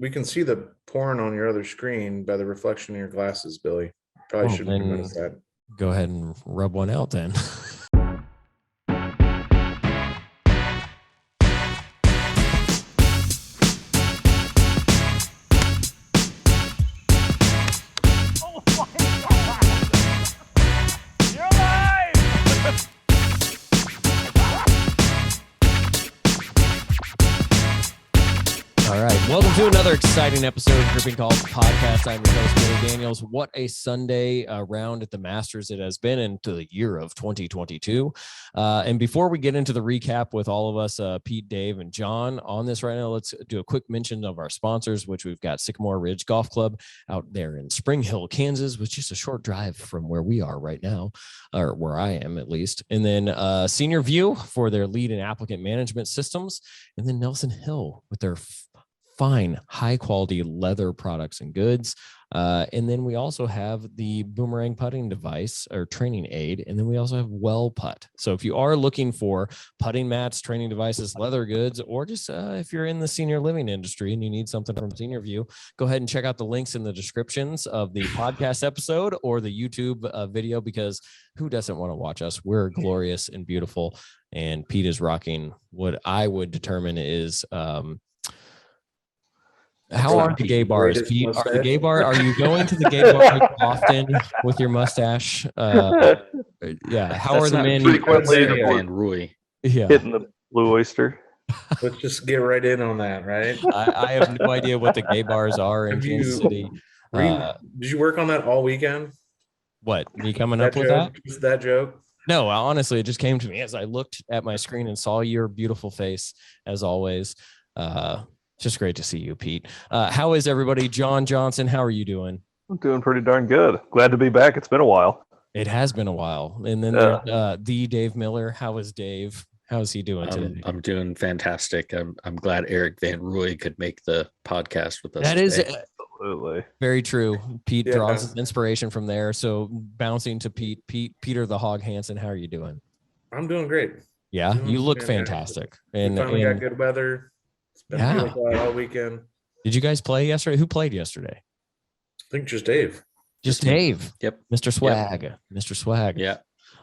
We can see the porn on your other screen by the reflection in your glasses, Billy. Probably shouldn't have noticed that. Go ahead and rub one out then. Welcome to another exciting episode of Gripping Golf Podcast. I'm your host, Billy Daniels. What a Sunday round at the Masters it has been into the year of 2022. And before we get into the recap with all of us, Pete, Dave, and John on this right now, let's do a quick mention of our sponsors, which we've got Sycamore Ridge Golf Club out there in Spring Hill, Kansas, which is a short drive from where we are right now, or where I am at least. And then Senior View for their lead and applicant management systems. And then Nelson Hill with their fine, high quality leather products and goods. And then we also have the Boomerang putting device or training aid. And then we also have Well Putt. So if you are looking for putting mats, training devices, leather goods, or just if you're in the senior living industry and you need something from Senior View, go ahead and check out the links in the descriptions of the podcast episode or the YouTube video, because who doesn't want to watch us? We're glorious and beautiful. And Pete is rocking what I would determine is, how are the gay bars, Pete? Are the gay bar? Are you going to the gay bar often with your mustache? Yeah. How are the men? And Rui. Yeah. Hitting the blue oyster. Let's just get right in on that, right? I have no idea what the gay bars are in Kansas City. Did you work on that all weekend? What? Me coming up with that? Just that joke? No, honestly, it just came to me as I looked at my screen and saw your beautiful face, as always. Just great to see you, Pete. How is everybody? John Johnson, how are you doing? I'm doing pretty darn good. Glad to be back. It's been a while. It has been a while. And then the Dave Miller. How is Dave? How is he doing today? I'm doing fantastic. I'm glad Eric Van Rooy could make the podcast with us. That today. is Absolutely very true. Pete draws his inspiration from there. So bouncing to Peter the Hog Hansen, how are you doing? I'm doing great. Yeah, you look fantastic. And we finally got good weather. It's been beautiful all weekend. Did you guys play yesterday? Who played yesterday? I think just Dave. Just Dave. Yep. Mr. Swag. Yep. Mr. Swag. Yeah.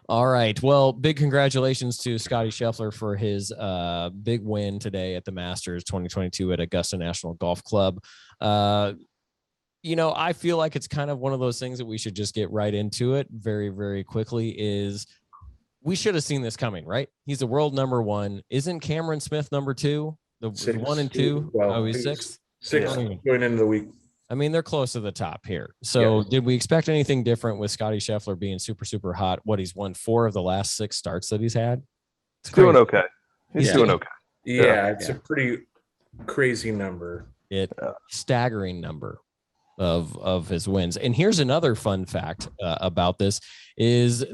All right. Well, big congratulations to Scotty Scheffler for his big win today at the Masters 2022 at Augusta National Golf Club. You know, I feel like it's kind of one of those things that we should just get right into it very, very quickly. Is we should have seen this coming, right? He's the world number one. Isn't Cameron Smith number two? The 1 and 2. Well, he's 6. 6 going into the week. I mean, they're close to the top here. So did we expect anything different with Scotty Scheffler being super, super hot? He's won 4 of the last 6 starts that he's had. It's doing okay. He's doing okay. Yeah, it's a pretty crazy number. Staggering number of his wins. And here's another fun fact about this is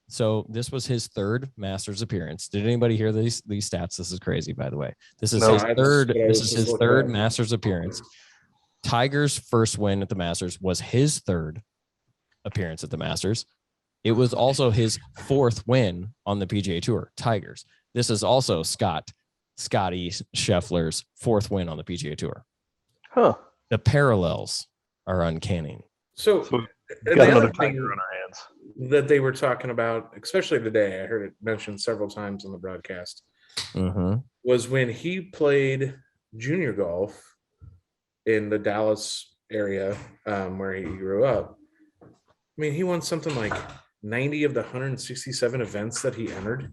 so this was his 3rd Masters appearance. Did anybody hear these stats? This is crazy, by the way. This is his third Masters appearance. Tiger's first win at the Masters was his 3rd appearance at the Masters. It was also his 4th win on the PGA Tour. Tiger's. This is also Scotty Scheffler's 4th win on the PGA Tour. Huh. The parallels are uncanny. So got another Tiger on our hands that they were talking about, especially today, I heard it mentioned several times on the broadcast, was when he played junior golf in the Dallas area where he grew up. I mean, he won something like 90 of the 167 events that he entered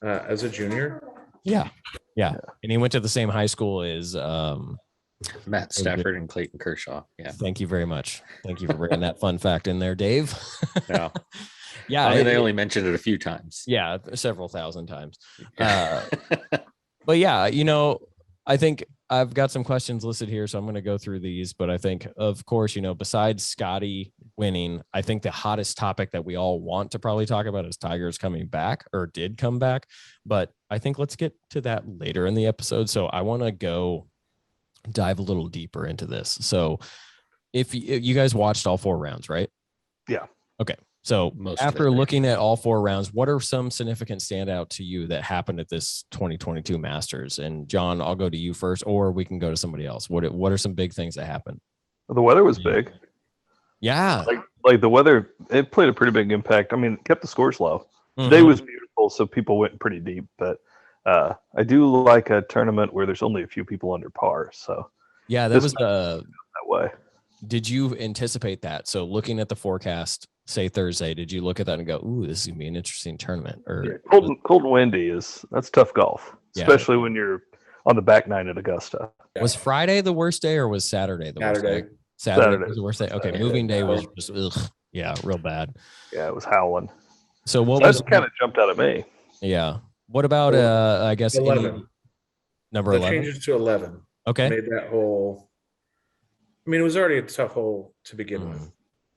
as a junior. Yeah. And he went to the same high school as Matt Stafford and Clayton Kershaw. Yeah. Thank you very much. Thank you for bringing that fun fact in there, Dave. Yeah. Yeah. I mean, they only mentioned it a few times. Yeah. Several thousand times. But yeah, you know, I think I've got some questions listed here, so I'm going to go through these. But I think, of course, you know, besides Scotty winning, I think the hottest topic that we all want to probably talk about is Tiger's coming back, or did come back. But I think let's get to that later in the episode. So I want to dive a little deeper into this. So if you guys watched all 4 rounds, right? Yeah. Okay. So Most of after it. looking at all 4 rounds, what are some significant standout to you that happened at this 2022 Masters? And John, I'll go to you first, or we can go to somebody else. What are some big things that happened? The weather was big. Yeah. Like the weather, it played a pretty big impact. I mean, it kept the scores low. Mm-hmm. Today was beautiful, so people went pretty deep. But I do like a tournament where there's only a few people under par. So yeah, that was that way. Did you anticipate that? So looking at the forecast, say Thursday, did you look at that and go, "Ooh, this is gonna be an interesting tournament"? Or Cold and windy that's tough golf, especially when you're on the back nine at Augusta. Was Friday the worst day, or was Saturday the worst day? Saturday was the worst day. Okay, moving day was just real bad. Yeah, it was howling. So what That was kind of jumped out at me? Yeah. What about I guess 11. Number That 11? changes to 11. Okay. Made that hole. I mean, it was already a tough hole to begin with,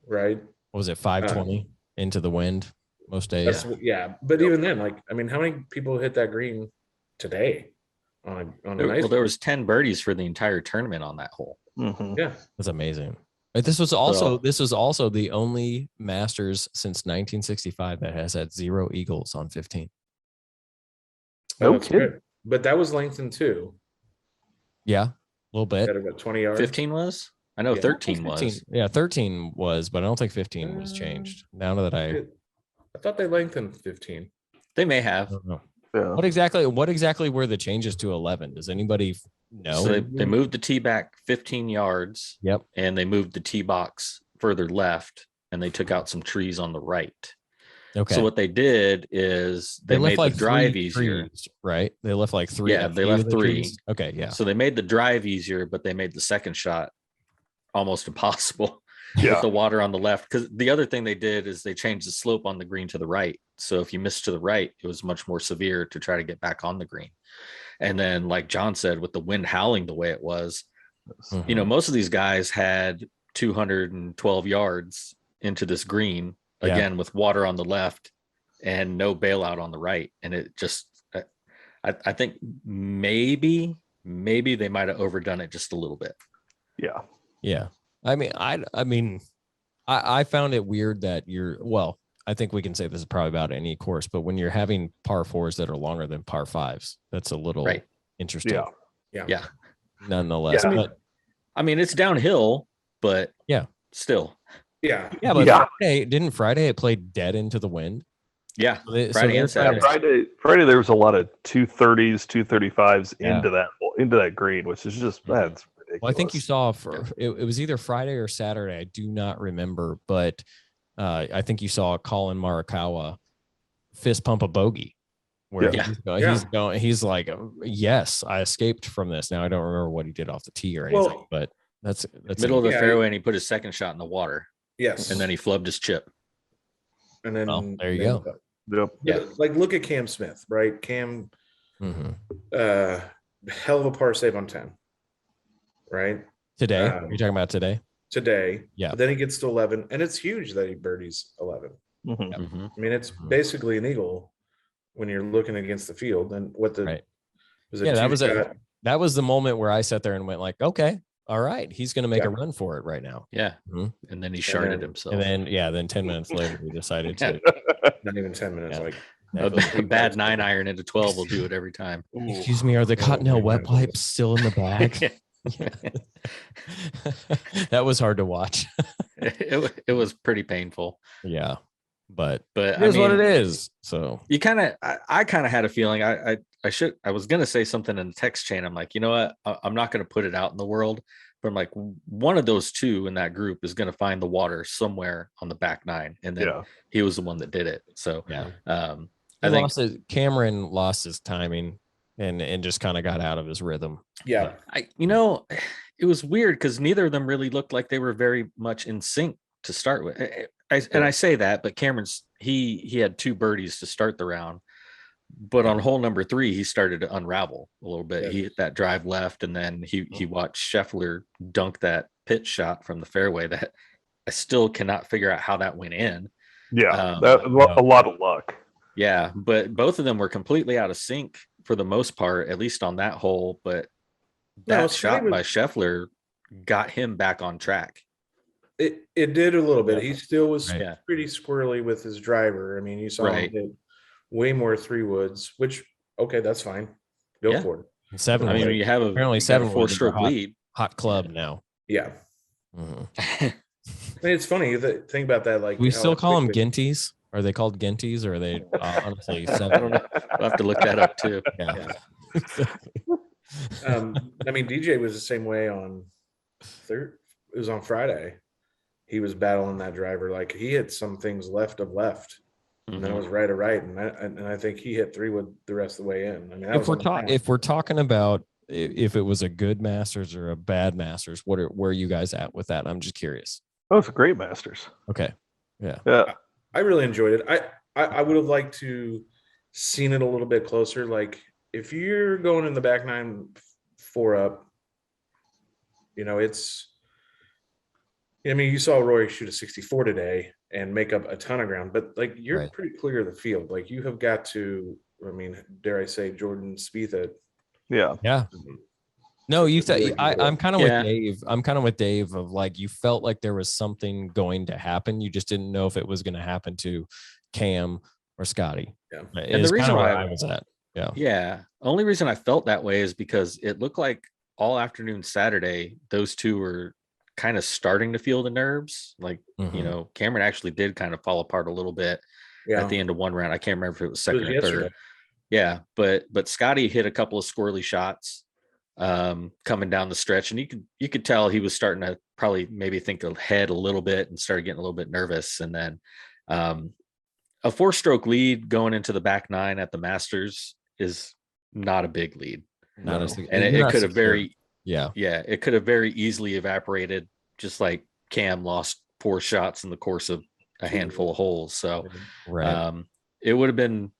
right? What was it, 520 into the wind most days? Yeah, but even then, like, I mean, how many people hit that green today on a nice? Well, there was 10 birdies for the entire tournament on that hole. Mm-hmm. Yeah, That's amazing. But this was also the only Masters since 1965 that has had 0 eagles on 15. No that's kidding. good. But that was lengthened too. Yeah, a little bit. At about 20 yards. 15 was? I know Yeah. 13 15. was. Yeah, 13 was, but I don't think 15 was changed. Now that I thought they lengthened 15. They may have. don't know. Yeah. What exactly were the changes to 11? Does anybody know? So they moved the tee back 15 yards. Yep. And they moved the tee box further left, and they took out some trees on the right. Okay. So what they did is they left made like the drive 3 easier. trees, right? They left like 3. Yeah, they left 3. Trees. Okay, yeah. So they made the drive easier, but they made the second shot almost impossible Yeah. with the water on the left. Because the other thing they did is they changed the slope on the green to the right. So if you missed to the right, it was much more severe to try to get back on the green. And then, like John said, with the wind howling the way it was, you know, most of these guys had 212 yards into this green, again, with water on the left and no bailout on the right. And it just, I think maybe they might have overdone it just a little bit. Yeah. Yeah. I mean, I found it weird that I think we can say this is probably about any course, but when you're having par 4s that are longer than par 5s, that's a little interesting. Yeah. Nonetheless. Yeah. But I mean, it's downhill, but still. Yeah. Yeah, but Yeah. Friday it played dead into the wind? Yeah. So Friday and Saturday. Friday there was a lot of 230s, 235s into that green, which is just that's ridiculous. Well, I think you saw it was either Friday or Saturday. I do not remember, but I think you saw Colin Morikawa fist pump a bogey where he's like, yes, I escaped from this. Now I don't remember what he did off the tee or anything, but that's middle of the fairway, and he put his second shot in the water. Yes. And then he flubbed his chip. And then there you go. Yep. Yeah. Like, look at Cam Smith, right? Cam, hell of a par save on 10, right? Today. You're talking about today? Today. Yeah. But then he gets to 11, and it's huge that he birdies 11. Mm-hmm. I mean, it's basically an eagle when you're looking against the field. And what the that was the moment where I sat there and went like, okay, all right, he's going to make a run for it right now. Yeah. And then he sharded himself. And then 10 minutes later, he decided to. Not even 10 minutes. Yeah. Like a bad 9-iron into 12 will do it every time. Excuse me, are the Cottonelle wet wipes still in the bag? That was hard to watch. It was pretty painful. Yeah. But it is what it is. So you I kind of had a feeling I was going to say something in the text chain. I'm like, you know what? I'm not going to put it out in the world, but I'm like, one of those two in that group is going to find the water somewhere on the back nine. And then he was the one that did it. So I think Cameron lost his timing and just kind of got out of his rhythm. Yeah. It was weird because neither of them really looked like they were very much in sync to start with. I say that, but Cameron's he had 2 birdies to start the round, but on hole number 3 he started to unravel a little bit. He hit that drive left, and then he watched Scheffler dunk that pitch shot from the fairway that I still cannot figure out how that went in. Yeah, a lot of luck. Yeah, but both of them were completely out of sync for the most part, at least on that hole. But that shot by Scheffler got him back on track. It did a little bit. He still was Right. pretty squirrely with his driver. I mean, you saw him hit way more 3-woods, which okay, that's fine. Go for it. And 7. I mean, when you have apparently you got 7 a 4-stroke lead. hot club now. Yeah. Mhm. I mean, it's funny that think about that. Like, We still call them Ginties. Are they called Ginties, or are they honestly 7? I don't know. We'll have to look that up too. Yeah. I mean, DJ was the same way on it was on Friday. He was battling that driver. Like, he hit some things left of left, and then it was right of right, and I think he hit 3-wood the rest of the way in. I mean, if we're talking about if it was a good Masters or a bad Masters, where are you guys at with that? I'm just curious. Oh, it's a great Masters. Okay. Yeah. I really enjoyed it. I would have liked to seen it a little bit closer. Like, if you're going in the back 9 4 up, I mean, you saw Rory shoot a 64 today and make up a ton of ground, but like, you're pretty clear of the field. Like, you have got to, I mean, dare I say, Jordan Spieth it. Yeah. Yeah. No, you said I'm kind of with Dave. I'm kind of with Dave of like, you felt like there was something going to happen. You just didn't know if it was going to happen to Cam or Scotty. Yeah. And the reason why I was at. Yeah. Yeah. Only reason I felt that way is because it looked like all afternoon Saturday, those two were kind of starting to feel the nerves. Like, Cameron actually did kind of fall apart a little bit at the end of one round. I can't remember if it was second or third. Yeah. But Scotty hit a couple of squirrely shots coming down the stretch, and you could tell he was starting to probably maybe think ahead a little bit and started getting a little bit nervous. And then a 4-stroke lead going into the back 9 at the Masters is not a big lead. It could have it could have very easily evaporated, just like Cam lost 4 shots in the course of a handful of holes. So it would have been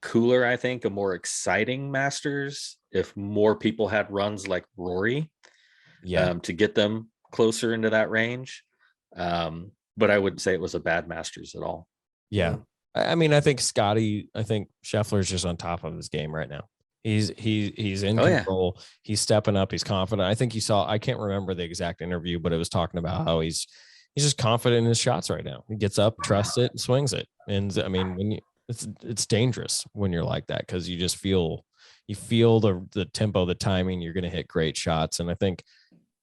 cooler, I think, a more exciting Masters if more people had runs like Rory to get them closer into that range. But I wouldn't say it was a bad Masters at all. Yeah. I mean, I think Scheffler's just on top of his game right now. He's in control. Yeah. He's stepping up. He's confident. I think I can't remember the exact interview, but it was talking about how he's just confident in his shots right now. He gets up, trusts it, and swings it. And I mean, it's dangerous when you're like that, because you just feel the tempo, the timing. You're going to hit great shots, and I think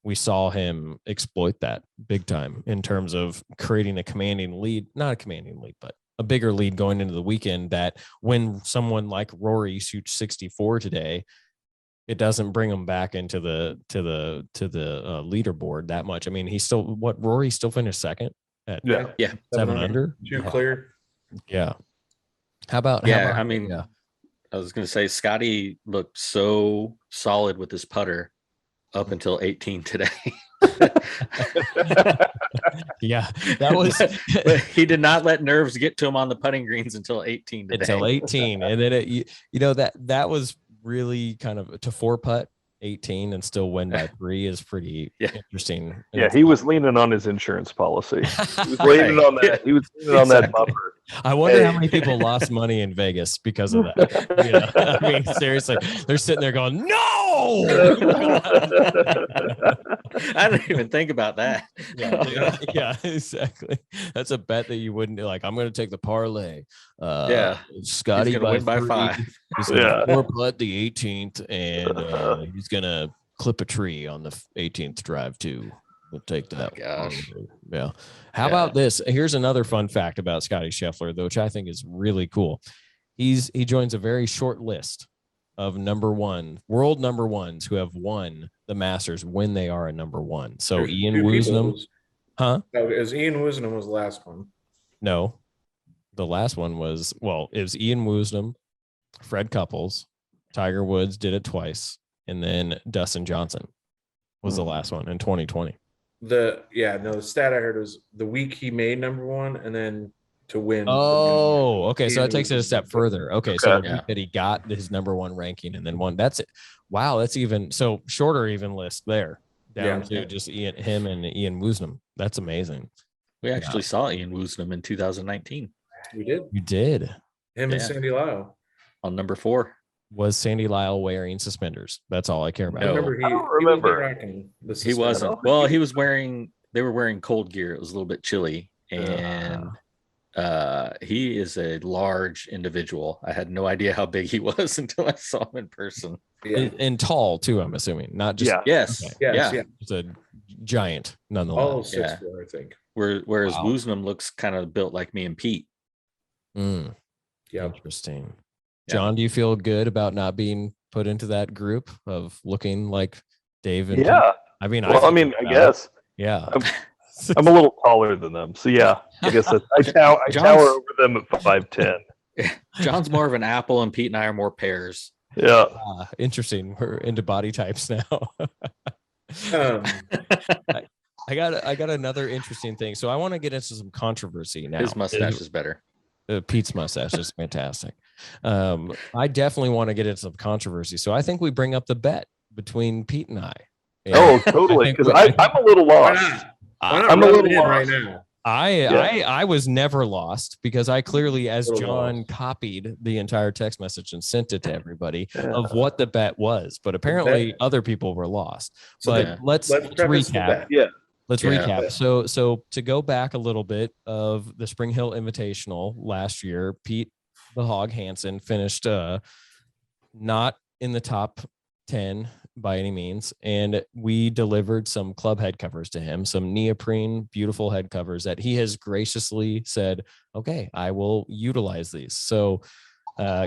we saw him exploit that big time in terms of creating a commanding lead, not a commanding lead, but a bigger lead going into the weekend, that when someone like Rory shoots 64 today, it doesn't bring him back into the leaderboard that much. I mean, Rory still finished second at 7 under, 2 clear. Yeah. I was going to say, Scotty looked so solid with his putter up until 18 today. Yeah, that was. But he did not let nerves get to him on the putting greens until 18 today. Until 18, and then that was really kind of to 4-putt 18 and still win by 3 is pretty interesting. Yeah, he was leaning on his insurance policy. He was leaning on that. He was leaning on that bumper. I wonder how many people lost money in Vegas because of that. I mean, seriously, they're sitting there going, "No!" I didn't even think about that. Yeah, exactly. That's a bet that you wouldn't do. Like, I'm going to take the parlay. Scotty going to win by 5. He's going to 4-putt the 18th, and he's going to clip a tree on the 18th drive too. We'll take that. Oh, gosh. Yeah. How about this? Here's another fun fact about Scotty Scheffler, though, which I think is really cool. He joins a very short list of world number ones who have won the Masters when they are a number 1. So There's Ian Woosnam, No, as Ian Woosnam was the last one. No, the last one was it was Ian Woosnam, Fred Couples, Tiger Woods did it twice, and then Dustin Johnson was the last one in 2020. The stat I heard was the week he made number 1, and then to win. Oh, okay. So that takes it a step further. Okay. So the week that he got his number 1 ranking and then won. That's it. Wow. That's shorter even list there down to just him and Ian Woosnam. That's amazing. We actually saw Ian Woosnam in 2019. We did. You did. Him and Sandy Lyle on number 4. Was Sandy Lyle wearing suspenders? That's all I care about. No. I don't remember. He wasn't. Well, he was wearing they were wearing cold gear. It was a little bit chilly, and he is a large individual. I had no idea how big he was until I saw him in person. Yeah. And tall too, I'm assuming. Not just Yes. okay. Yes, Yeah. It's a giant nonetheless. All of 6'4", Yeah. I think. Whereas Wow. Woosnam looks kind of built like me and Pete. Mm, Yeah. interesting. Yeah. John, do you feel good about not being put into that group of looking like Dave and Pete? Yeah. I mean, Well, I mean, I guess yeah. I'm a little taller than them, so yeah. I guess I tower over them at 5'10". John's more of an apple, and Pete and I are more pears. Yeah. Interesting. We're into body types now. Um, I got another interesting thing. So I want to get into some controversy now. His mustache is better. Pete's mustache is fantastic. I definitely want to get into some controversy. So I think we bring up the bet between Pete and I. And Oh, totally. Because I'm a little why lost. not? Why not I'm a rub it little in right lost. now? I was never lost because I clearly, as Little John lost. copied the entire text message and sent it to everybody Yeah. of what the bet was, but apparently other people were lost. So But then let's preface the recap. bet. Yeah. Let's Yeah. recap. So to go back a little bit of the Spring Hill Invitational last year, Pete the Hog Hansen finished not in the top 10 by any means, and we delivered some club head covers to him, some neoprene beautiful head covers that he has graciously said, okay, I will utilize these. So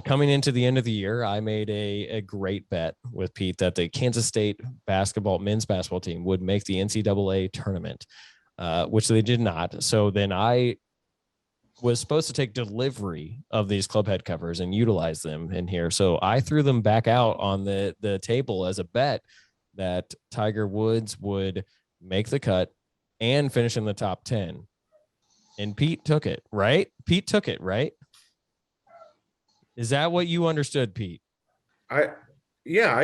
coming into the end of the year, I made a great bet with Pete that the Kansas State men's basketball team would make the NCAA tournament, which they did not. So then I was supposed to take delivery of these club head covers and utilize them in here. So I threw them back out on the table as a bet that Tiger Woods would make the cut and finish in the top 10. And Pete took it, right? Pete took it, right? Is that what you understood, Pete? I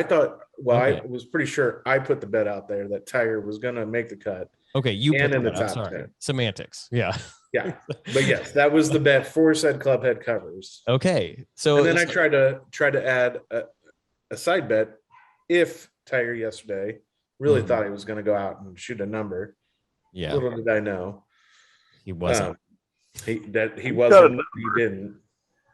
thought, Okay. I was pretty sure I put the bet out there that Tiger was going to make the cut. Okay, you And put in the that. I'm top sorry. 10. Semantics. Yeah. Yeah. But yes, that was the bet for said club head covers. Okay. So And then I tried to add a side bet if Tiger yesterday really Mhm. thought he was going to go out and shoot a number. yeah, Little did I know. he wasn't. He got a wasn't. number. He didn't.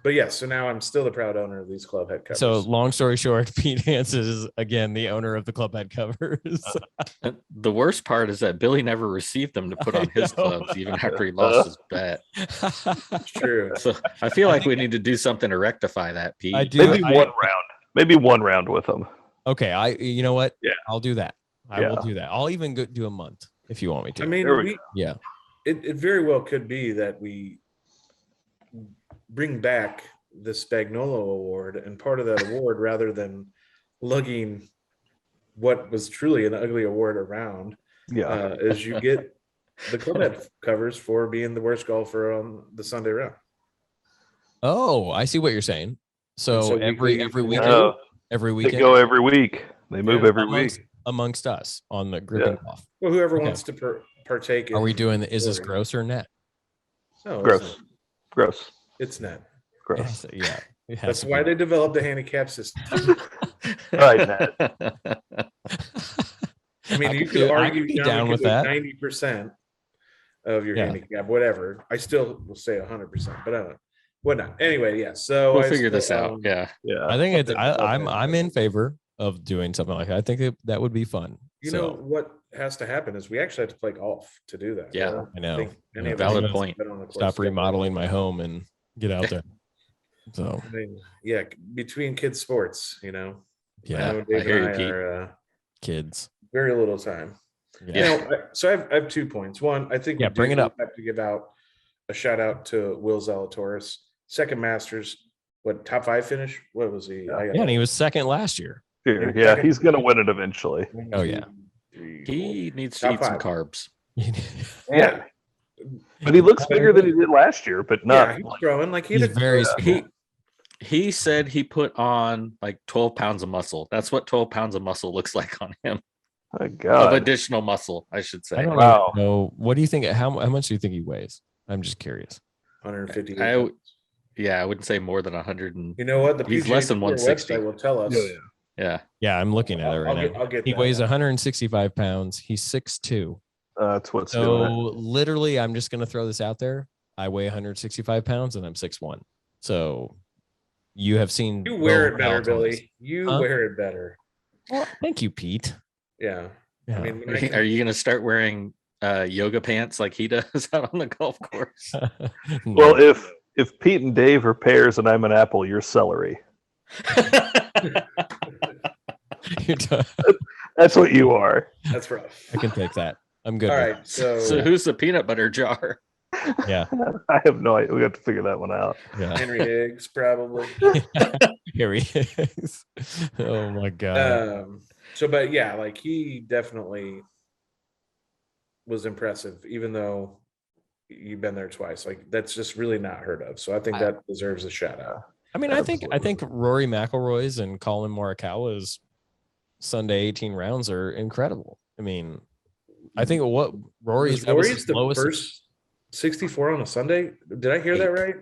But yes, so now I'm still the proud owner of these club head covers. So long story short, Pete Hansen is again the owner of the club head covers. And the worst part is that Billy never received them to put on his know. clubs, even after he lost his bet. It's true. So I feel like we need to do something to rectify that, Pete. I do. Maybe one round with them. Okay. You know what? Yeah. I'll do that. I Yeah. will do that. I'll even do a month if you want me to. I mean, There we yeah. it very well could be that we bring back the Spagnuolo Award, and part of that award, rather than lugging what was truly an ugly award around, Yeah. is you get the club head covers for being the worst golfer on the Sunday round. Oh, I see what you're saying. So, so every weekly- weekend, Yeah. every They weekend go every week. They move Yeah. every week. amongst us on the gripping Yeah. off. Well, whoever Okay. wants to partake. Are we in doing is this story. gross or net? No, Gross. Gross. It's net. Gross. Yeah. It has That's to why be. they developed the handicap system. All right, Nat. I mean, I you could could do- I argue could be down with that. 90% of your Yeah. handicap, whatever. I still will say 100%, but I don't know. Whatnot. Anyway, yeah. So We'll I figure still, this out. Yeah. Yeah. I think it's Club I'm head I'm in covers. favor of doing something like that. I think that would be fun. You So, know what has to happen is we actually have to play golf to do that. Yeah. don't I know. think any Yeah, of us valid have point. been on the course stop together. remodeling my home and get out there. So I mean, yeah, between kids' sports, I yeah, know Dave hear you, and I Pete. are kids. very little time. Yeah. So I have 2 points. One, I think Yeah, bring it up. have to give out a shout out to Will Zalatoris, second Masters. What, top 5 finish? What was he? Yeah. Yeah, and he was second last year. Here. Yeah. He's going to win it eventually. Oh, yeah. He needs to Top eat some 5. carbs. Yeah, But he looks bigger than he did last year, but yeah, not. he's growing like He's very He said he put on like 12 pounds of muscle. That's what 12 pounds of muscle looks like on him. My Of God. additional muscle, I should I say. don't Wow. know. What do you think? How much do you think he weighs? I'm just curious. 150. Yeah, I wouldn't say more than 100. And You know what? The He's PGA less than Tour 160. website will tell us. yeah, Yeah, I'm looking at it right now. I'll get He that. weighs 165 pounds. He's 6'2", That's what's So doing it. literally, I'm just going to throw this out there. I weigh 165 pounds and I'm 6'1". So you have seen. You wear both it better, Valtones. Billy. You Huh? wear it better. Well, thank you, Pete. Yeah. Yeah. I mean, Are you going to start wearing yoga pants like he does out on the golf course? No. Well, if Pete and Dave are pears and I'm an apple, you're celery. That's what you are. That's rough. I can take that. I'm good. All with right. So, So who's the peanut butter jar? it. Yeah. I have no idea. We have to figure that one out. Yeah. Henry Higgs, probably. Here he is. Oh my god. But yeah, like he definitely was impressive, even though you've been there twice. Like that's just really not heard of. So I think that deserves a shout out. I mean, I think Rory McIlroy's and Colin Morikawa's Sunday 18 rounds are incredible. I mean, I think what Rory's the lowest first 64 on a Sunday. Did I hear that right?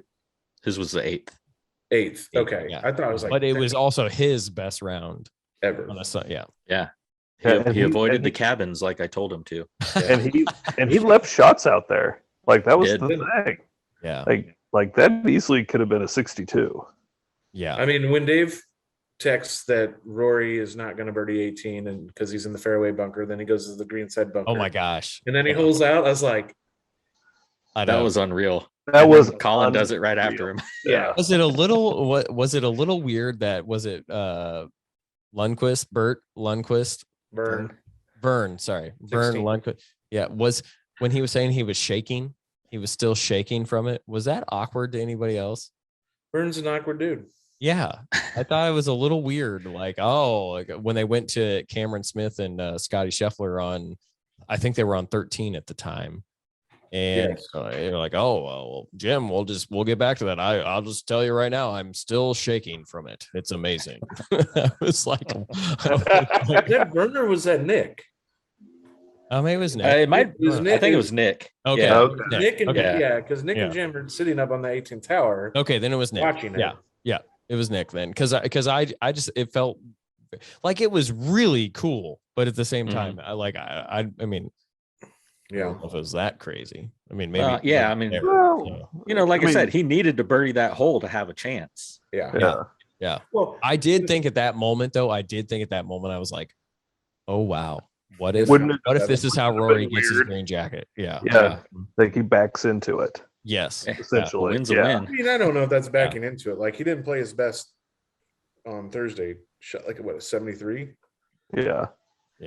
His was the eighth. Eighth. Okay. Yeah. I thought it was like, but it was also his best round ever on a Sunday. Yeah. Yeah, He avoided the cabins like I told him to. And he left shots out there. Like that was Did. the thing. Yeah. Like that easily could have been a 62. Yeah. I mean, when Dave texts that Rory is not going to birdie 18 and because he's in the fairway bunker, then he goes to the green side bunker. Oh my gosh. And then he holds out. I was like, That was unreal. That was Colin does it right after him. yeah. Was it a little weird that was it Bert Lundquist? Vern, sorry. 16. Vern Lundquist. Yeah, was when he was saying he was shaking, he was still shaking from it. Was that awkward to anybody else? Vern's an awkward dude. Yeah, I thought it was a little weird. Like when they went to Cameron Smith and Scotty Scheffler on, I think they were on 13 at the time. And you're like, oh, well, Jim, we'll get back to that. I'll just tell you right now, I'm still shaking from it. It's amazing. I was like, that Burner was that Nick. Maybe it was Nick. I think Nick. it was Nick. Okay. Yeah. Okay. Nick and Okay. because Nick and Jim are sitting up on the 18th tower. Okay, then it was Nick. Watching it. Yeah, it was Nick then, because I just it felt like it was really cool, but at the same time, I mean. Yeah, I don't know if it was that crazy. I mean, maybe. I mean, like I said, he needed to birdie that hole to have a chance. Yeah. Well, I did think at that moment, though. I was like, "Oh wow, what if this is how Rory gets his green jacket?" Yeah. Like he backs into it. Yes, Essentially, win's a win. I mean, I don't know if that's backing into it. Like he didn't play his best on Thursday. Shot like a 73. Yeah.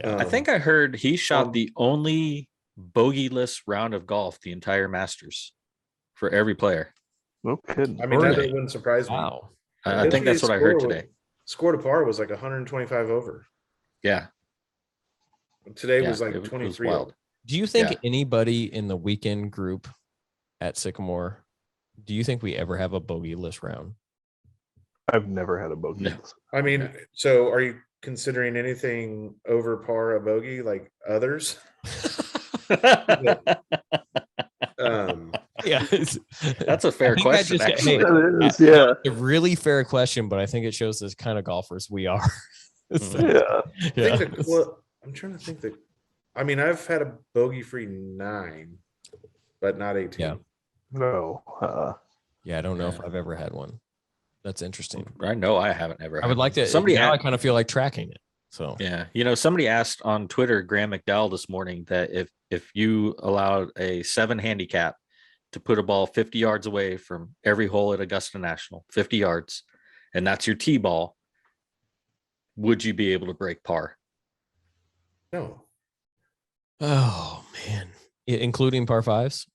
I think I heard he shot the only bogeyless round of golf the entire Masters for every player. No kidding. I mean, that wouldn't surprise me. Wow. I think that's what I heard today. Scored a par was like 125 over. Yeah. Today was like it 23. wild. Do you think anybody in the weekend group at Sycamore? Do you think we ever have a bogeyless round? I've never had a bogey. No. I mean, so are you considering anything over par a bogey like others? Yeah, that's a fair question. A really fair question, but I think it shows this kind of golfers we are. I'm trying to think that. I mean, I've had a bogey-free 9, but not 18. Yeah. No. I don't know if I've ever had one. That's interesting. I know I haven't ever. I would like to. I kind of feel like tracking it. So somebody asked on Twitter, Graham McDowell this morning, that if you allowed a 7 handicap to put a ball 50 yards away from every hole at Augusta National, 50 yards, and that's your tee ball, would you be able to break par? No. Oh man, including par 5s,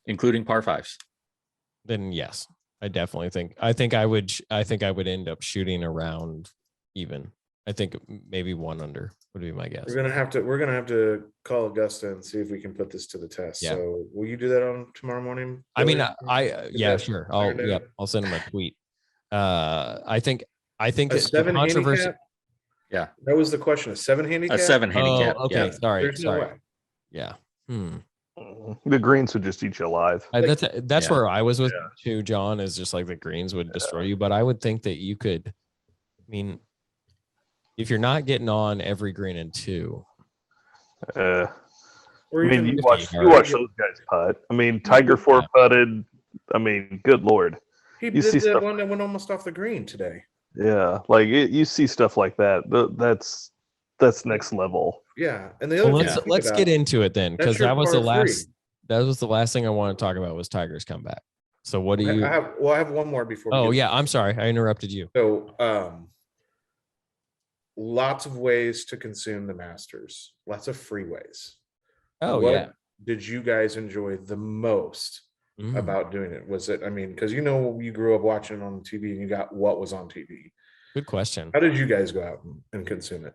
including par 5s. Then yes, I definitely think. I think I would end up shooting around even. I think maybe 1 under would be my guess. We're gonna have to call Augusta and see if we can put this to the test. Yeah. So will you do that on tomorrow morning? I mean, sure. I'll send him a tweet. I think a that 7 the controversy. handicap? Yeah, that was the question. A 7 handicap? A 7 handicap. Oh, okay, yeah. sorry. There's no way. Yeah. The greens would just eat you alive. That's where I was with too, John, is just like the greens would destroy you. But I would think that you could, I mean, if you're not getting on every green in 2. Or I mean, even you watch those guys putt. I mean, Tiger 4 putted. I mean, good lord. he You did see that stuff. one that went almost off the green today. Yeah, like you see stuff like that. That's next level. Yeah, and the other thing, let's get into it then, because that was the last. Three. That was the last thing I want to talk about was Tiger's comeback. So what do you? I have one more before. Oh yeah, I'm sorry, I interrupted you. So, lots of ways to consume the Masters. Lots of free ways. Oh what yeah. did you guys enjoy the most about doing it? Was it? I mean, because you grew up watching it on TV and you got what was on TV. Good question. How did you guys go out and consume it?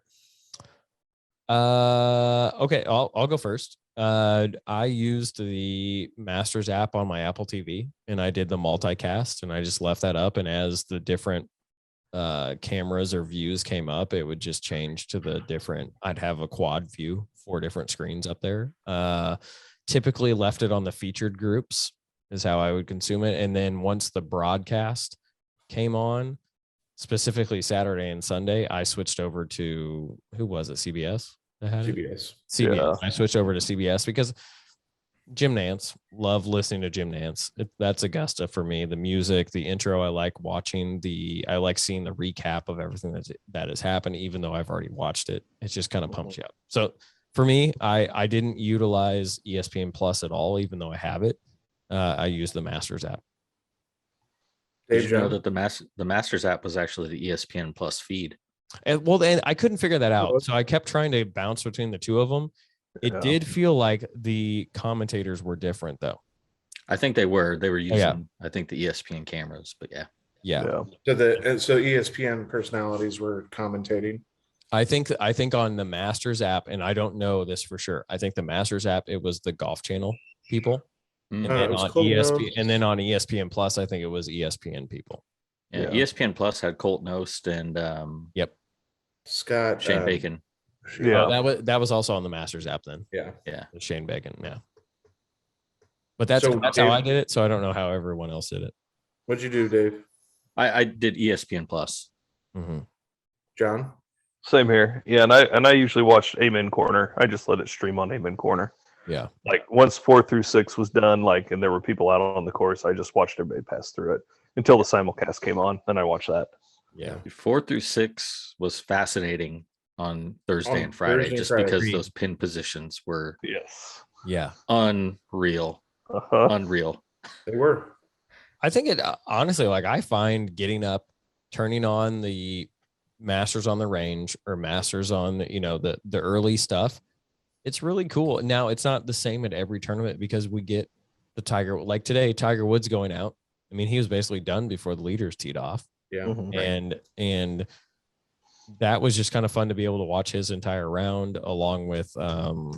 Okay, I'll go first. I used the Masters app on my Apple TV and I did the multicast and I just left that up. And as the different cameras or views came up, it would just change to the different. I'd have a quad view, 4 different screens up there. Typically left it on the featured groups is how I would consume it. And then once the broadcast came on, specifically Saturday and Sunday, I switched over to, who was it? CBS. CBS. Yeah. I switched over to CBS because Jim Nance, love listening to Jim Nance. That's Augusta for me. The music, the intro, I like watching I like seeing the recap of everything that has happened, even though I've already watched it. It just kind of pumps you up. So for me, I didn't utilize ESPN Plus at all, even though I have it. I use the Masters app. Did you know that the Masters app was actually the ESPN Plus feed? And I couldn't figure that out. So I kept trying to bounce between the two of them. It did feel like the commentators were different, though. I think they were. They were using, I think, the ESPN cameras, but yeah. So ESPN personalities were commentating. I think on the Masters app, and I don't know this for sure. I think the Masters app, it was the Golf Channel people. And then on ESPN, and then on ESPN Plus, I think it was ESPN people. Yeah. ESPN Plus had Colt Knost and Scott Shane Bacon. That was also on the Masters app then. Yeah. Shane Bacon. Yeah. But that's how I did it. So I don't know how everyone else did it. What'd you do, Dave? I did ESPN Plus. Mm-hmm. John? Same here. Yeah, and I usually watch Amen Corner. I just let it stream on Amen Corner. Yeah. Like once 4 through 6 was done, and there were people out on the course, I just watched everybody pass through it until the simulcast came on. Then I watched that. Yeah. 4 through 6 was fascinating on Thursday and Friday, because those pin positions were unreal. Unreal. They were. I think it honestly, I find getting up, turning on the Masters on the range or Masters on the early stuff. It's really cool. Now it's not the same at every tournament because we get the Tiger, like today, Tiger Woods going out. I mean, he was basically done before the leaders teed off. Yeah. And that was just kind of fun to be able to watch his entire round along with, why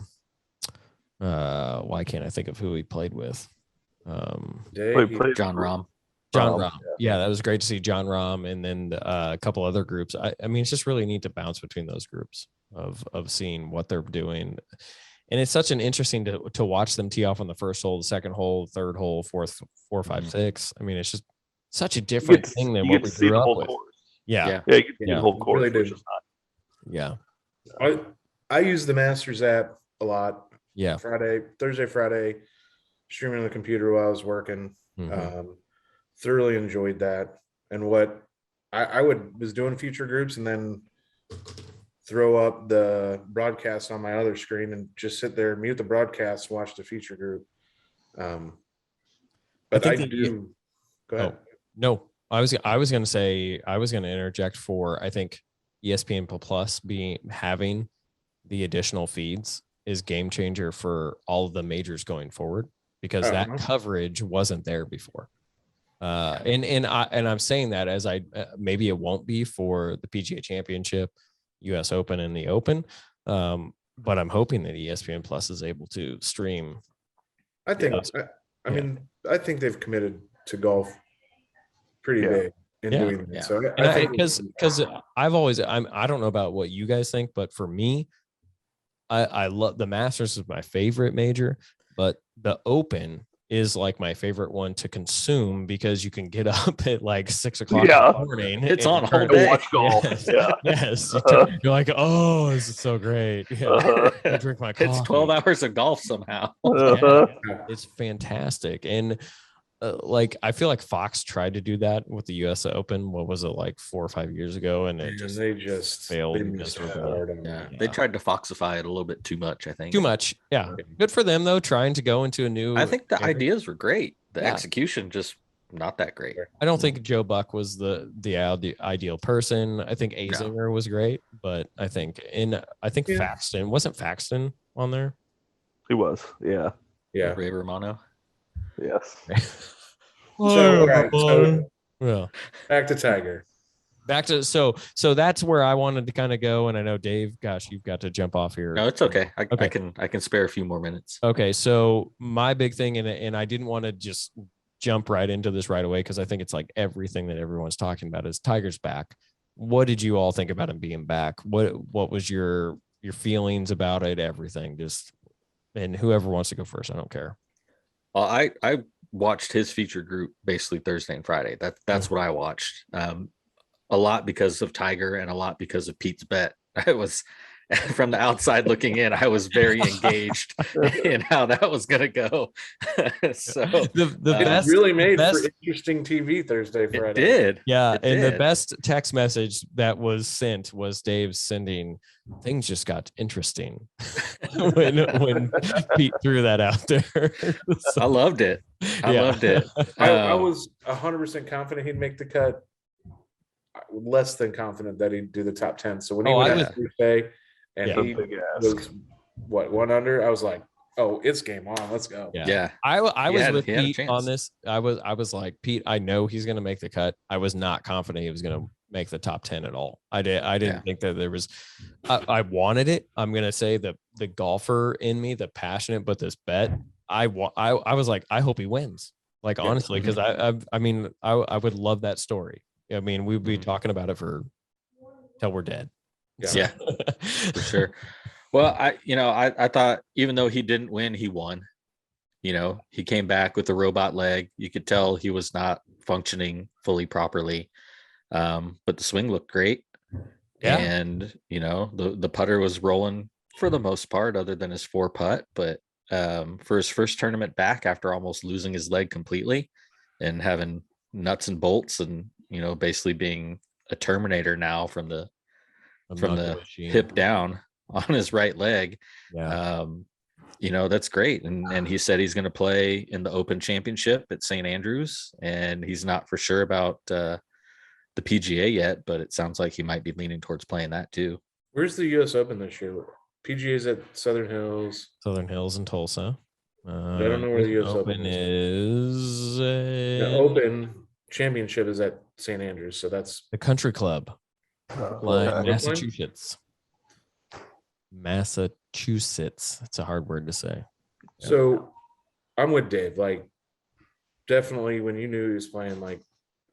can't I think of who he played with? John Rahm. John Rahm. Yeah, that was great to see John Rahm and then a couple other groups. I mean, it's just really neat to bounce between those groups of seeing what they're doing. And it's such an interesting to watch them tee off on the first hole, the second hole, third hole, fourth, 4, 5, 6. I mean, it's just such a different thing than what we grew up with. Yeah. You get to see the whole course. Really which is yeah. I use the Masters app a lot. Yeah. Thursday, Friday, streaming on the computer while I was working. Thoroughly enjoyed that. And what I was doing future groups and then throw up the broadcast on my other screen and just sit there, mute the broadcast, watch the feature group. But I do. Go ahead. No, I was going to say, I was going to interject for, I think ESPN Plus having the additional feeds is game changer for all of the majors going forward because that coverage wasn't there before. And I'm saying that as maybe it won't be for the PGA Championship, US Open and the Open. But I'm hoping that ESPN Plus is able to stream. I think, I mean, I think they've committed to golf pretty big in doing that. So I think because I've always, I don't know about what you guys think, but for me, I love the Masters is my favorite major, but the Open is like my favorite one to consume because you can get up at like 6 o'clock in Yeah. the morning. It's and on turn- whole day. Watch golf. Yes. Yeah. Yes. Uh-huh. You're like, oh, this is so great. Yeah. Uh-huh. I drink my coffee. It's 12 hours of golf somehow. Uh-huh. Yeah, it's fantastic. And like, I feel like Fox tried to do that with the US Open. What was it, like 4 or 5 years ago? And it just they just failed they missed miserably. hard on Yeah, that. they tried to foxify it a little bit too much, I think. Too much. Yeah. Good for them though, trying to go into a new. I think the area. ideas were great. The Yeah. execution just not that great. I don't think Joe Buck was the ideal person. I think Azinger was great, but I think Faxton wasn't Faxton on there. He was. Yeah. Yeah. Ray Romano. Yes. So, all right, so Yeah. back to Tiger. Back to so that's where I wanted to kind of go, and I know Dave, gosh, you've got to jump off here. No, it's okay. I Okay. can spare a few more minutes. Okay, so my big thing, and I didn't want to just jump right into this right away because I think it's like everything that everyone's talking about is Tiger's back. What did you all think about him being back? What was your feelings about it? Everything, just, and whoever wants to go first, I don't care. Well, I watched his feature group basically Thursday and Friday. That's what I watched. A lot because of Tiger and a lot because of Pete's bet. I was from the outside looking in, I was very engaged in how that was going to go. So the best really made best, for interesting TV Thursday, Friday. it did. Yeah, It and the did. best text message that was sent was Dave sending, things just got interesting when Pete threw that out there. I loved it. I loved it. I was 100% confident he'd make the cut. Less than confident that he'd do the top 10. So when he went out Tuesday and he was one under, I was like, oh, it's game on. Let's go. Yeah. I was with Pete chance. on this. I was like, Pete, I know he's going to make the cut. I was not confident he was going to make the top 10 at all. I didn't think that there was, I wanted it. I'm going to say the golfer in me, the passionate, but this bet, I was like, I hope he wins. Like, honestly, because I mean, I would love that story. I mean, we'd be talking about it till we're dead. Yeah, for sure. Well, I thought even though he didn't win, he won. You know, he came back with a robot leg. You could tell he was not functioning fully properly. But the swing looked great. Yeah. And, you know, the putter was rolling for the most part, other than his 4-putt. But for his first tournament back after almost losing his leg completely and having nuts and bolts and, you know, basically being a Terminator now from the hip down on his right leg. Yeah. You know, that's great. And he said he's going to play in the Open Championship at St. Andrews, and he's not for sure about the PGA yet, but it sounds like he might be leaning towards playing that too. Where's the US Open this year? PGA's at Southern Hills in Tulsa. I don't know where the US Open is. The Open Championship is at St. Andrews, so that's the Country Club, Massachusetts. Massachusetts. That's a hard word to say. So I'm with Dave. Like, definitely when you knew he was playing, like,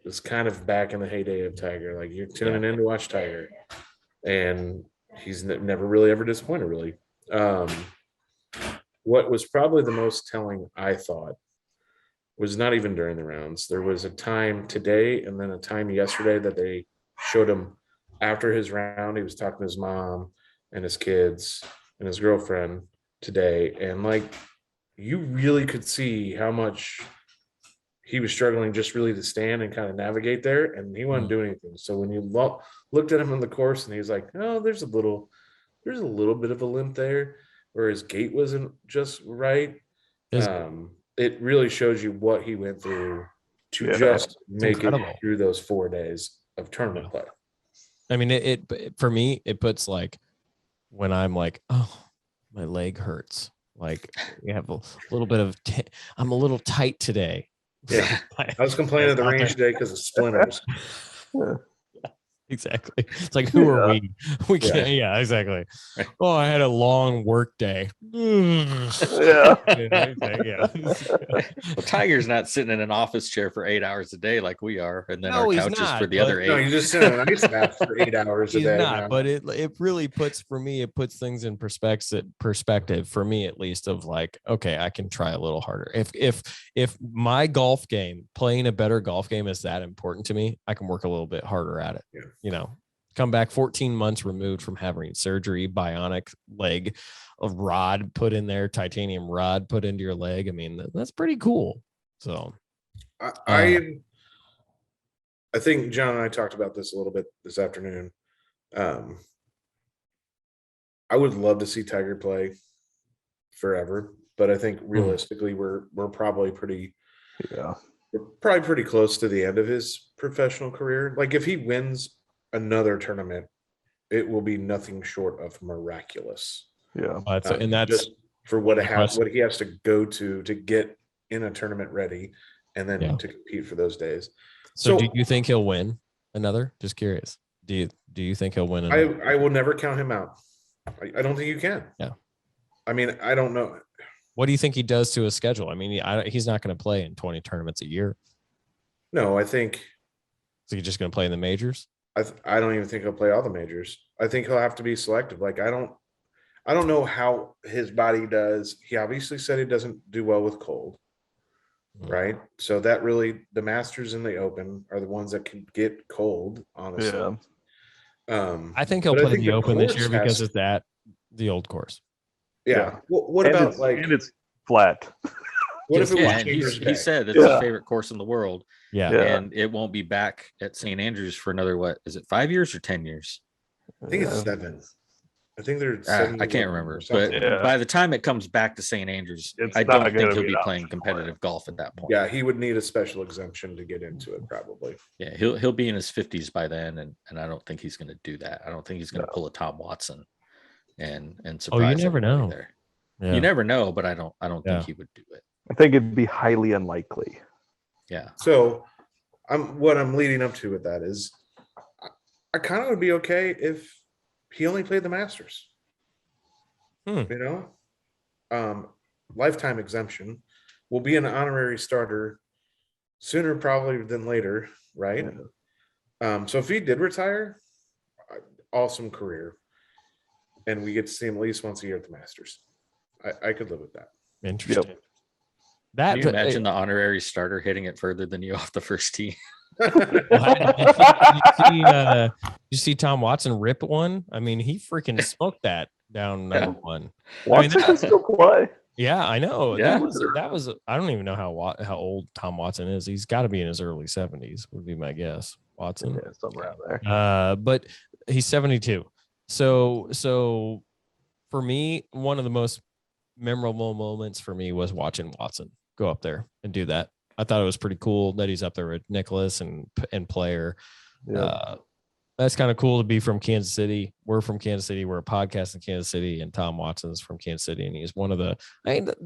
it's kind of back in the heyday of Tiger. Like, you're tuning in to watch Tiger, and he's never really ever disappointed. Really, what was probably the most telling, I thought, was not even during the rounds. There was a time today and then a time yesterday that they showed him after his round. He was talking to his mom and his kids and his girlfriend today. And like, you really could see how much he was struggling just really to stand and kind of navigate there. And he wasn't doing anything. So when you looked at him in the course and he was like, oh, there's a little bit of a limp there, or his gait wasn't just right. It really shows you what he went through to just make it through those 4 days of tournament play. I mean, it for me, it puts like when I'm like, oh, my leg hurts. Like, we have a little bit of, I'm a little tight today. Yeah. I was complaining at the range today because of splinters. Exactly. It's like, who are we? We Yeah. can't. Yeah, exactly. Oh, I had a long work day. Yeah. Yeah. Well, Tiger's not sitting in an office chair for 8 hours a day like we are, and then No, our he's couches not, for the but- other 8. No, you just sit on an ice bath for 8 hours a He's day. not, now. but it really puts, for me, it puts things in perspective for me, at least, of like, okay, I can try a little harder. If my golf game, playing a better golf game, is that important to me, I can work a little bit harder at it. Yeah. You know, come back 14 months removed from having surgery, bionic leg, a rod put in there, titanium rod put into your leg. I mean, that's pretty cool. So I think John and I talked about this a little bit this afternoon. I would love to see Tiger play forever, but I think realistically we're probably pretty close to the end of his professional career. Like if he wins another tournament, it will be nothing short of miraculous. Yeah. and that's just for what question. he has to go to get in a tournament ready and then Yeah. to compete for those days. So do you think he'll win another? Just curious. Do you think he'll win another? I will never count him out. I don't think you can. Yeah. I mean, I don't know. What do you think he does to his schedule? I mean, he's not going to play in 20 tournaments a year. No, I think. So he's just going to play in the majors? I don't even think he'll play all the majors. I think he'll have to be selective. Like I don't know how his body does. He obviously said he doesn't do well with cold, right? So that really, the Masters and the Open are the ones that can get cold, honestly. Yeah. I think he'll play the Open this year because it's at the old course. Yeah. What and about and it's flat. What if it was Yeah, and Chambers he Bay? said it's his favorite course in the world. Yeah. And it won't be back at St. Andrews for another, what is it, 5 years or 10 years? I think it's 7. I think they're I can't remember, but by the time it comes back to St. Andrews, It's I not don't think gonna he'll be be an playing option competitive golf at that point. Yeah, he would need a special exemption to get into it, probably. Yeah, he'll be in his 50s by then, and I don't think he's going to do that. I don't think he's going to pull a Tom Watson and surprise. You never know. There. Yeah. You never know, but I don't think he would do it. I think it'd be highly unlikely. Yeah. So what I'm leading up to with that is I kind of would be okay if he only played the Masters. You know? Lifetime exemption. Will be an honorary starter sooner probably than later, right? Yeah. So if he did retire, awesome career. And we get to see him at least once a year at the Masters. I could live with that. Interesting. Yep. Can you imagine the honorary starter hitting it further than you off the first tee? You see Tom Watson rip one? I mean, he freaking smoked that down number one. Watson can still play. Yeah, I know. Yeah. That was. I don't even know how old Tom Watson is. He's got to be in his early 70s. Would be my guess. Watson, Yeah, somewhere around there. But he's 72. So for me, one of the most memorable moments for me was watching Watson go up there and do that. I thought it was pretty cool that he's up there with Nicholas and Player. Yeah. That's kind of cool to be from Kansas City. We're from Kansas City. We're a podcast in Kansas City, and Tom Watson's from Kansas City, and he's one of the the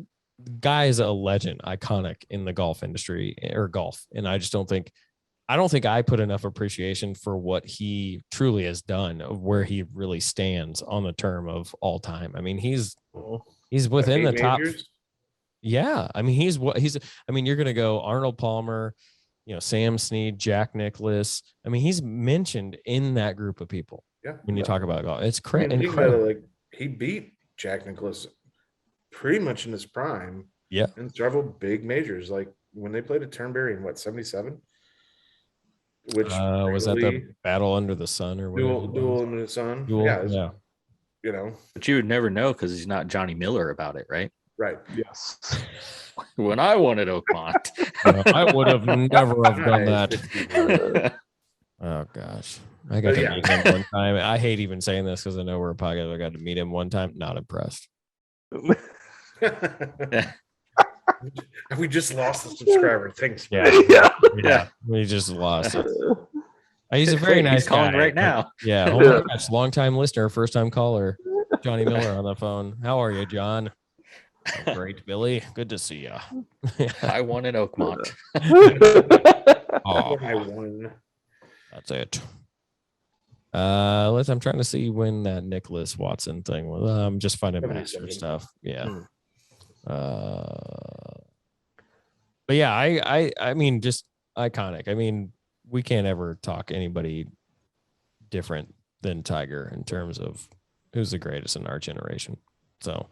guy is a legend, iconic in the golf industry or golf. And I don't think I put enough appreciation for what he truly has done, of where he really stands on the term of all time. I mean, he's within the top. Yeah. I mean, you're going to go Arnold Palmer, Sam Snead, Jack Nicklaus. I mean, he's mentioned in that group of people. Yeah. When you talk about golf, it's incredible. Like he beat Jack Nicklaus pretty much in his prime. Yeah. In several big majors, like when they played at Turnberry in 77. Which was that the Battle Under the Sun or whatever? Duel Under the Sun? Duel, yeah. But you would never know because he's not Johnny Miller about it, right? Right. Yes. When I wanted Oakmont, I would have never have done that. Oh gosh, I got to meet him one time. I hate even saying this because I know we're a podcast. I got to meet him one time. Not impressed. We just lost a subscriber. Thanks. Yeah. We just lost it. He's a very nice guy. Calling right now. Yeah. Oh my gosh, long time listener, first time caller, Johnny Miller on the phone. How are you, John? Oh, great, Billy. Good to see you. I won in Oakmont. Oh, I won. that's it. I'm trying to see when that Nicholas Watson thing was. I'm just finding master 77. stuff. Yeah. But yeah, I mean, just iconic. I mean, we can't ever talk anybody different than Tiger in terms of who's the greatest in our generation. So,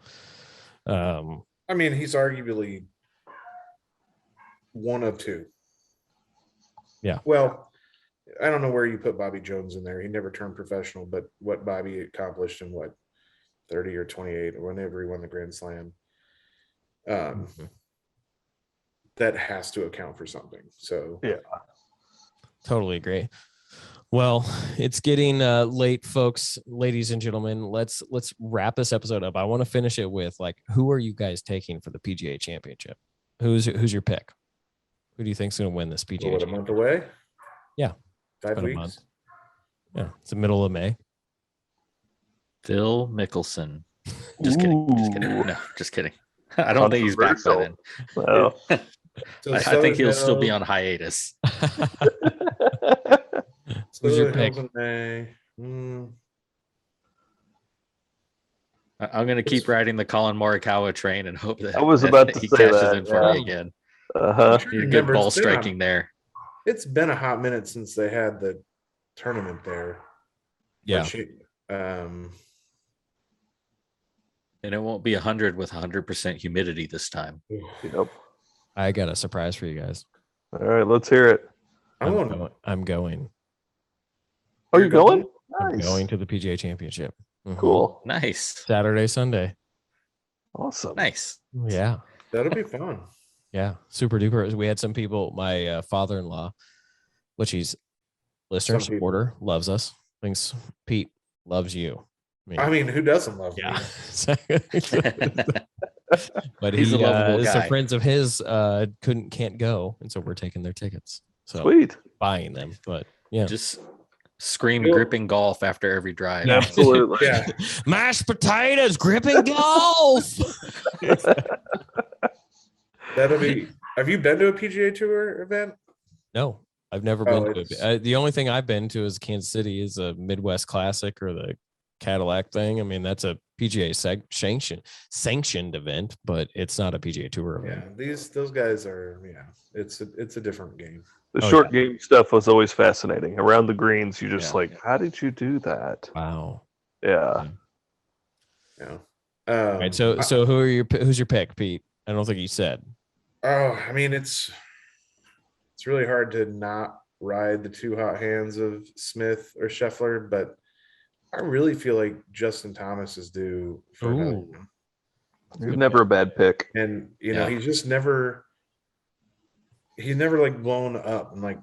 I mean, he's arguably one of two. Yeah. Well, I don't know where you put Bobby Jones in there. He never turned professional, but what Bobby accomplished in 30 or 28 or whenever he won the Grand Slam. That has to account for something. So yeah, totally agree. Well, it's getting late, folks, ladies and gentlemen. Let's wrap this episode up. I want to finish it with who are you guys taking for the PGA Championship? Who's your pick? Who do you think's going to win this PGA? What, a month away? Yeah, 5 weeks. A month. Yeah, it's the middle of May. Phil Mickelson. Just kidding. No, just kidding. I don't think he's back by then. Well, So I think he'll still be on hiatus. Who's your pick? I'm going to keep riding the Colin Morikawa train and hope that I was about to he say cashes that, in for me again. Need a good ball striking there. It's been a hot minute since they had the tournament there. Yeah. And it won't be 100 with 100% humidity this time. Yep. I got a surprise for you guys. All right, let's hear it. I'm going. Oh, you're going? I'm Nice. going to the PGA Championship. Cool. Nice. Saturday, Sunday. Awesome. Nice. Yeah. That'll be fun. Yeah. Super duper. We had some people, my father-in-law, which he's listener, supporter, loves us. Thinks Pete loves you. I mean, who doesn't love me? Yeah. But He's a lovable guy. some friends of his can't go, and so we're taking their tickets. So Sweet. buying them. But yeah. Just scream gripping golf after every drive. Yeah. Absolutely. Yeah. Mashed potatoes, gripping golf. That'll be. Have you been to a PGA Tour event? No, I've never been to it. The only thing I've been to is Kansas City is a Midwest Classic or the Cadillac thing. I mean, that's a PGA sanctioned event, but it's not a PGA Tour event. Yeah, those guys are. Yeah, it's a different game. The short game stuff was always fascinating. Around the greens, you just how did you do that? Wow. Yeah. Yeah. All right. So who's your pick, Pete? I don't think you said. Oh, I mean, it's really hard to not ride the two hot hands of Smith or Scheffler, but I really feel like Justin Thomas is due for another one. He's never a bad pick. And he's just never blown up and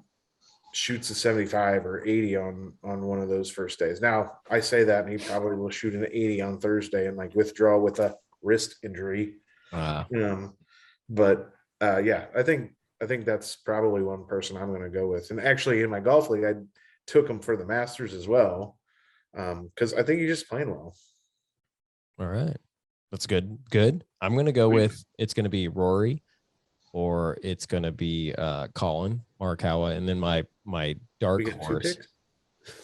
shoots a 75 or 80 on one of those first days. Now I say that and he probably will shoot an 80 on Thursday and withdraw with a wrist injury. But I think that's probably one person I'm going to go with. And actually in my golf league, I took him for the Masters as well. Because I think he's just playing well. All right. That's good. Good. I'm going to go with it's going to be Rory or it's going to be Colin Morikawa. And then my dark horse.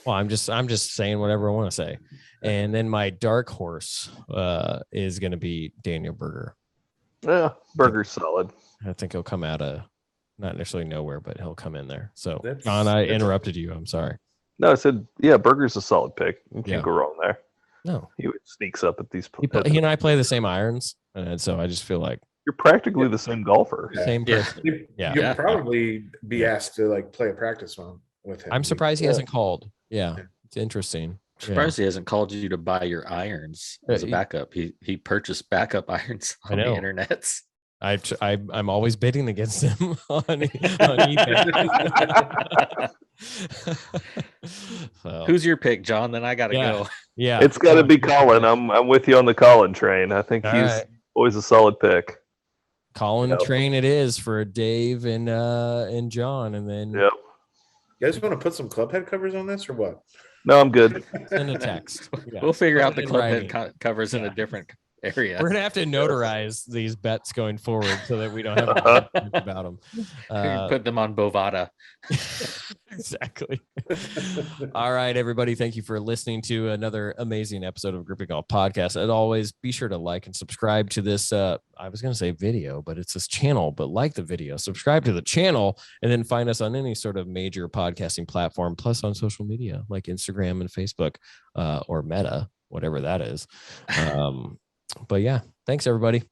Well, I'm just saying whatever I want to say. And then my dark horse is going to be Daniel Berger. Yeah, Berger's solid. I think he'll come out of not necessarily nowhere, but he'll come in there. So, John, I interrupted you. I'm sorry. No, I said, Berger's a solid pick. You can't go wrong there. No. He sneaks up at these. He and I play the same irons, and so I just feel like you're practically the same golfer. Same person. You'll probably be asked to play a practice one with him. I'm surprised he hasn't called. Yeah, it's interesting. Surprised he hasn't called you to buy your irons as a backup. He purchased backup irons on the internet. I'm always bidding against him on eBay. So, who's your pick, John? Then I gotta go. Yeah, it's got to be Colin. I'm with you on the Colin train. I think he's always a solid pick. Colin train it is for Dave and John, and then you guys want to put some club head covers on this or what? No, I'm good. Send a text. We'll figure out the club head covers in a different area. We're gonna have to notarize these bets going forward so that we don't have to think about them. Put them on Bovada. Exactly. All right, everybody. Thank you for listening to another amazing episode of Gripping Golf Podcast. As always, be sure to like and subscribe to this. I was going to say video, but it's this channel. But like the video, subscribe to the channel, and then find us on any sort of major podcasting platform, plus on social media like Instagram and Facebook, or Meta, whatever that is. But yeah, thanks everybody.